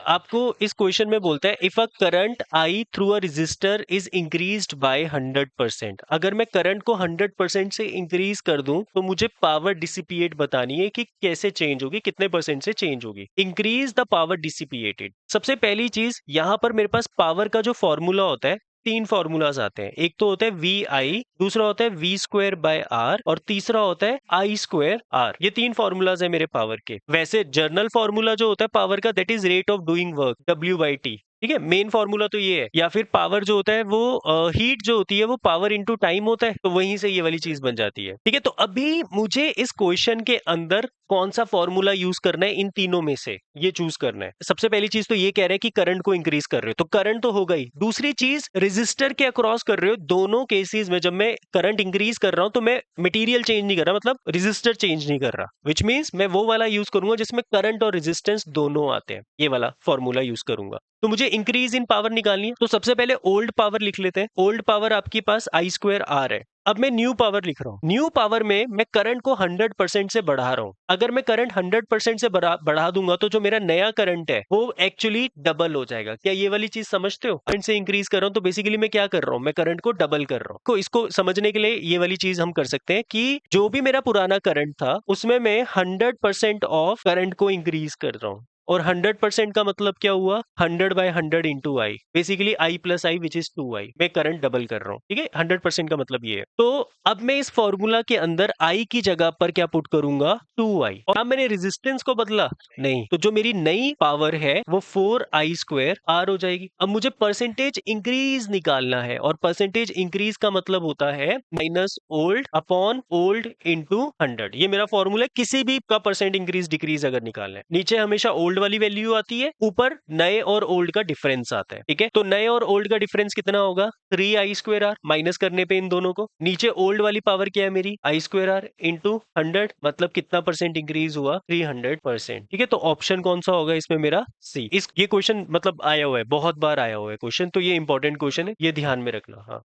आपको इस क्वेश्चन में बोलता है if a current I through a resistor is increased by 100%। अगर मैं करंट को 100% से इंक्रीज कर दूं तो मुझे पावर डिसिपिएट बतानी है कि कैसे चेंज होगी, कितने परसेंट से चेंज होगी। Increase the power dissipated. सबसे पहली चीज यहां पर मेरे पास पावर का जो फॉर्मूला होता है, तीन फॉर्मूलाज आते हैं। एक तो होता है वी आई, दूसरा होता है वी स्क्वायर बाय आर और तीसरा होता है आई स्क्वायर आर। ये तीन फॉर्मूलाज है मेरे पावर के। वैसे जर्नल फॉर्मूला जो होता है पावर का, that is rate of doing work, W by T. ठीक है, मेन फॉर्मूला तो ये है। या फिर पावर जो होता है वो हीट जो होती है वो पावर इनटू टाइम होता है, तो वहीं से ये वाली चीज बन जाती है। ठीक है, तो अभी मुझे इस क्वेश्चन के अंदर कौन सा फॉर्मूला यूज करना है, इन तीनों में से ये चूज करना है। सबसे पहली चीज तो ये कह रहे हैं कि करंट को इंक्रीज कर रहे हो, तो करंट तो हो गई। दूसरी चीज रेजिस्टर के अक्रॉस कर रहे हो। दोनों केसेस में जब मैं करंट इंक्रीज कर रहा हूं तो मैं मटेरियल चेंज नहीं कर रहा, मतलब रेजिस्टर चेंज नहीं कर रहा, विच मींस मैं वो वाला यूज करूंगा जिसमें करंट और रेजिस्टेंस दोनों आते हैं। ये वाला फॉर्मूला यूज करूंगा। तो मुझे इंक्रीज इन पावर निकालनी है, तो सबसे पहले ओल्ड पावर लिख लेते हैं। ओल्ड पावर आपके पास आई स्क्वायर आर है। अब मैं न्यू पावर लिख रहा हूं। न्यू पावर में मैं करंट को 100% से बढ़ा रहा हूं। अगर मैं करंट 100% से बढ़ा दूंगा तो जो मेरा नया करंट है वो एक्चुअली डबल हो जाएगा। क्या ये वाली चीज समझते हो? करंट से इंक्रीज कर रहा हूं तो बेसिकली मैं क्या कर रहा हूं, मैं करंट को डबल कर रहा हूं। तो इसको समझने के लिए ये वाली चीज हम कर सकते हैं कि जो भी मेरा पुराना करंट था उसमें मैं 100% ऑफ करंट को इंक्रीज कर रहा हूं। और 100% का मतलब क्या हुआ, 100/100 into I, basically I plus I which is 2i। मैं करंट डबल कर रहा हूँ। ठीक है, 100% का मतलब ये है। तो अब मैं इस फॉर्मूला के अंदर आई की जगह पर क्या पुट करूंगा, 2i। और अब मैंने रेजिस्टेंस को बदला नहीं, तो जो मेरी नई पावर है वो 4i² आर हो जाएगी। अब मुझे परसेंटेज इंक्रीज निकालना है, और परसेंटेज इंक्रीज का मतलब होता है minus old upon old into 100। ये मेरा फॉर्मूला है किसी भी का परसेंट इंक्रीज डिक्रीज अगर निकालना है। नीचे हमेशा ओल्ड वाली वैल्यू आती है, ऊपर नए और ओल्ड का डिफरेंस आता है। ठीक है, तो नए और ओल्ड का डिफरेंस कितना होगा, 3i² आर। माइनस करने पे इन दोनों को, नीचे ओल्ड वाली पावर क्या है मेरी, i² आर इंटू 100, मतलब कितना परसेंट इंक्रीज हुआ, 300%। ठीक है, तो ऑप्शन कौन सा होगा इसमें, मेरा सी। ये क्वेश्चन मतलब आया हुआ है, बहुत बार आया हुआ है क्वेश्चन, तो ये इंपॉर्टेंट क्वेश्चन है, ये ध्यान में रखना। हाँ।